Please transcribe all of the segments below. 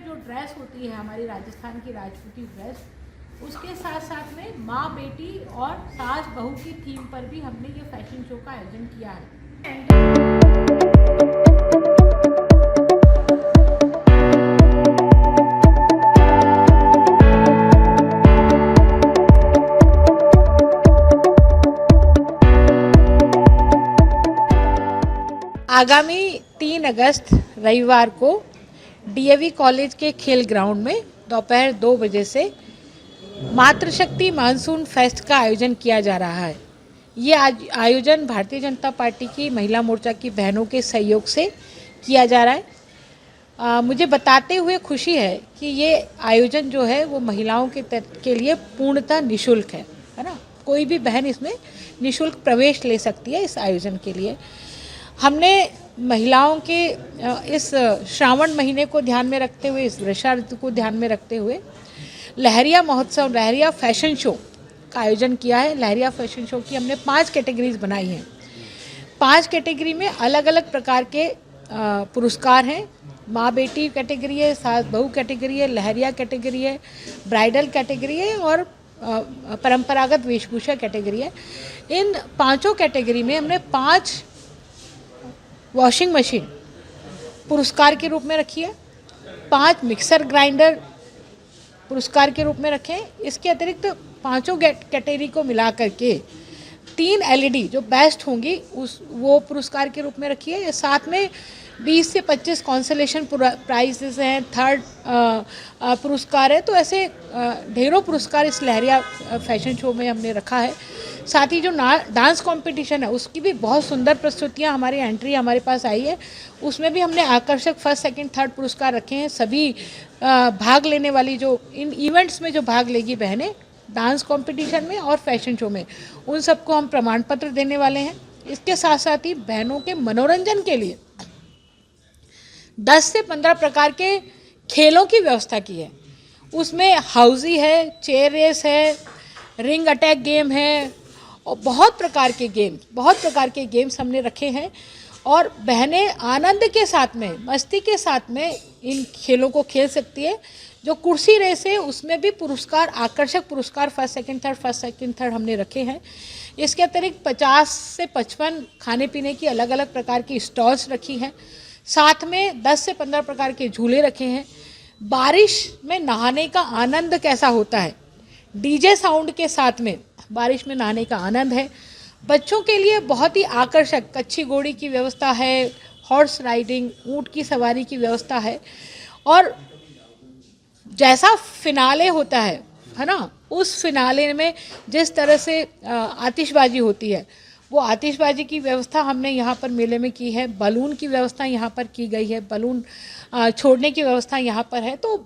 जो ड्रेस होती है हमारी राजस्थान की राजपूती ड्रेस, उसके साथ साथ में माँ बेटी और सास बहू की थीम पर भी हमने ये फैशन शो का आयोजन किया है। आगामी 3 अगस्त रविवार को डीएवी कॉलेज के खेल ग्राउंड में दोपहर 2 बजे से मातृशक्ति मानसून फेस्ट का आयोजन किया जा रहा है। ये आयोजन भारतीय जनता पार्टी की महिला मोर्चा की बहनों के सहयोग से किया जा रहा है। मुझे बताते हुए खुशी है कि ये आयोजन जो है वो महिलाओं के लिए पूर्णतः निःशुल्क है ना। कोई भी बहन इसमें निःशुल्क प्रवेश ले सकती है इस आयोजन के लिए। हमने महिलाओं के इस श्रावण महीने को ध्यान में रखते हुए, इस वर्षा ऋतु को ध्यान में रखते हुए लहरिया महोत्सव, लहरिया फैशन शो का आयोजन किया है। लहरिया फैशन शो की हमने 5 कैटेगरीज बनाई हैं। 5 कैटेगरी में अलग अलग प्रकार के पुरस्कार हैं। माँ बेटी कैटेगरी है, सास बहू कैटेगरी है, लहरिया कैटेगरी है, ब्राइडल कैटेगरी है और परंपरागत वेशभूषा कैटेगरी है। इन 5 कैटेगरी में हमने 5 वॉशिंग मशीन पुरस्कार के रूप में रखी है, 5 मिक्सर ग्राइंडर पुरस्कार के रूप में रखे हैं। इसके अतिरिक्त 5 कैटेगरी को मिला करके 3 एलईडी जो बेस्ट होंगी वो पुरस्कार के रूप में रखी है। साथ में 20 से 25 कॉन्सोलेशन प्राइजेस हैं, 3rd पुरस्कार है। तो ऐसे ढेरों पुरस्कार इस लहरिया फैशन शो में हमने रखा है। साथ ही जो डांस कंपटीशन है उसकी भी बहुत सुंदर प्रस्तुतियां हमारी एंट्री हमारे पास आई है। उसमें भी हमने आकर्षक 1st, 2nd, 3rd पुरस्कार रखे हैं। सभी भाग लेने वाली जो इन इवेंट्स में जो भाग लेगी बहनें डांस कंपटीशन में और फैशन शो में, उन सबको हम प्रमाण पत्र देने वाले हैं। इसके साथ साथ ही बहनों के मनोरंजन के लिए 10 से 15 प्रकार के खेलों की व्यवस्था की है। उसमें हाउजी है, चेयर रेस है, रिंग अटैक गेम है और बहुत प्रकार के गेम्स हमने रखे हैं। और बहनें आनंद के साथ में, मस्ती के साथ में इन खेलों को खेल सकती है। जो कुर्सी रेस है उसमें भी पुरस्कार, आकर्षक पुरस्कार 1st, 2nd, 3rd हमने रखे हैं। इसके अतिरिक्त 50 से 55 खाने पीने की अलग अलग प्रकार की स्टॉल्स रखी हैं। साथ में 10 से 15 प्रकार के झूले रखे हैं। बारिश में नहाने का आनंद कैसा होता है, डीजे साउंड के साथ में बारिश में नहाने का आनंद है। बच्चों के लिए बहुत ही आकर्षक कच्ची घोड़ी की व्यवस्था है, हॉर्स राइडिंग, ऊंट की सवारी की व्यवस्था है। और जैसा फिनाले होता है ना, उस फिनाले में जिस तरह से आतिशबाजी होती है, वो आतिशबाजी की व्यवस्था हमने यहाँ पर मेले में की है। बलून की व्यवस्था यहाँ पर की गई है, बलून छोड़ने की व्यवस्था यहाँ पर है। तो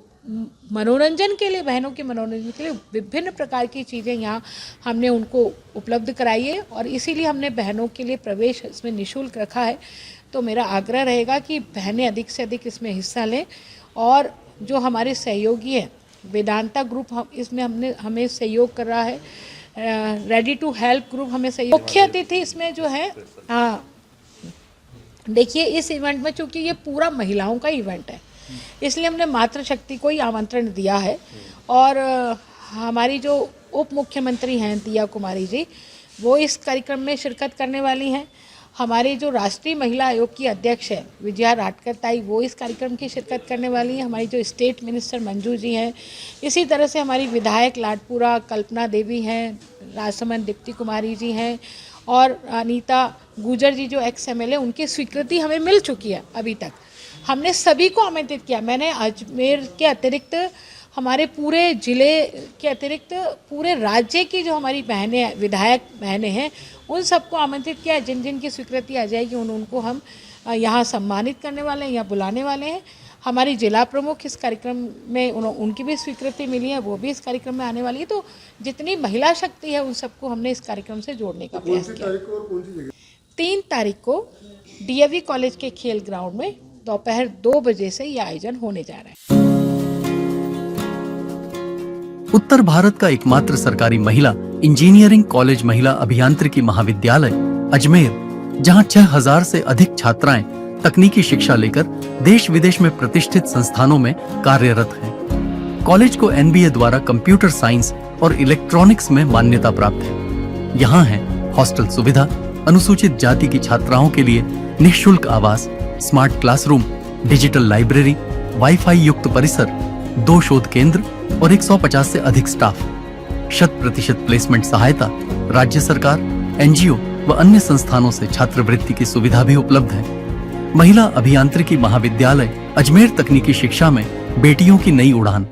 मनोरंजन के लिए, बहनों के मनोरंजन के लिए विभिन्न प्रकार की चीज़ें यहाँ हमने उनको उपलब्ध कराई है और इसीलिए हमने बहनों के लिए प्रवेश इसमें निःशुल्क रखा है। तो मेरा आग्रह रहेगा कि बहनें अधिक से अधिक इसमें हिस्सा लें। और जो हमारे सहयोगी हैं, वेदांता ग्रुप इसमें हमें सहयोग कर रहा है, रेडी टू हेल्प ग्रुप हमें सहयोग। मुख्य अतिथि इसमें जो है, देखिए इस इवेंट में चूँकि ये पूरा महिलाओं का इवेंट है, इसलिए हमने मातृशक्ति को ही आमंत्रण दिया है। और हमारी जो उप मुख्यमंत्री हैं दिया कुमारी जी, वो इस कार्यक्रम में शिरकत करने वाली हैं। हमारी जो राष्ट्रीय महिला आयोग की अध्यक्ष है विजया राटकर ताई, वो इस कार्यक्रम की शिरकत करने वाली हैं। हमारी जो स्टेट मिनिस्टर मंजू जी हैं, इसी तरह से हमारी विधायक लाडपुरा कल्पना देवी हैं, राजसमंद दीप्ति कुमारी जी हैं और अनीता गुजर जी जो एक्स MLA, उनकी स्वीकृति हमें मिल चुकी है। अभी तक हमने सभी को आमंत्रित किया। मैंने अजमेर के अतिरिक्त, हमारे पूरे ज़िले के अतिरिक्त पूरे राज्य की जो हमारी बहनें, विधायक बहनें हैं, उन सबको आमंत्रित किया। जिन जिन की स्वीकृति आ जाएगी उनको हम यहाँ सम्मानित करने वाले हैं या बुलाने वाले हैं। हमारी जिला प्रमुख इस कार्यक्रम में उनकी भी स्वीकृति मिली है, वो भी इस कार्यक्रम में आने वाली है। तो जितनी महिला शक्ति है उन सबको हमने इस कार्यक्रम से जोड़ने का प्रयास किया। 3 तारीख को डीएवी कॉलेज के खेल ग्राउंड में दोपहर 2 बजे से यह आयोजन होने जा रहा है। उत्तर भारत का एकमात्र सरकारी महिला इंजीनियरिंग कॉलेज महिला अभियांत्रिकी महाविद्यालय अजमेर, जहां 6000 से अधिक छात्राएं तकनीकी शिक्षा लेकर देश विदेश में प्रतिष्ठित संस्थानों में कार्यरत हैं। कॉलेज को एनबीए द्वारा कंप्यूटर साइंस और इलेक्ट्रॉनिक्स में मान्यता प्राप्त है। यहाँ है हॉस्टल सुविधा, अनुसूचित जाति की छात्राओं के लिए निःशुल्क आवास, smart classroom, digital library, wifi युक्त परिसर, 2 शोध केंद्र और 150 से अधिक स्टाफ। 100% प्लेसमेंट सहायता, राज्य सरकार, एनजीओ व अन्य संस्थानों से छात्रवृत्ति की सुविधा भी उपलब्ध है। महिला अभियांत्रिकी महाविद्यालय अजमेर, तकनीकी शिक्षा में बेटियों की नई उड़ान।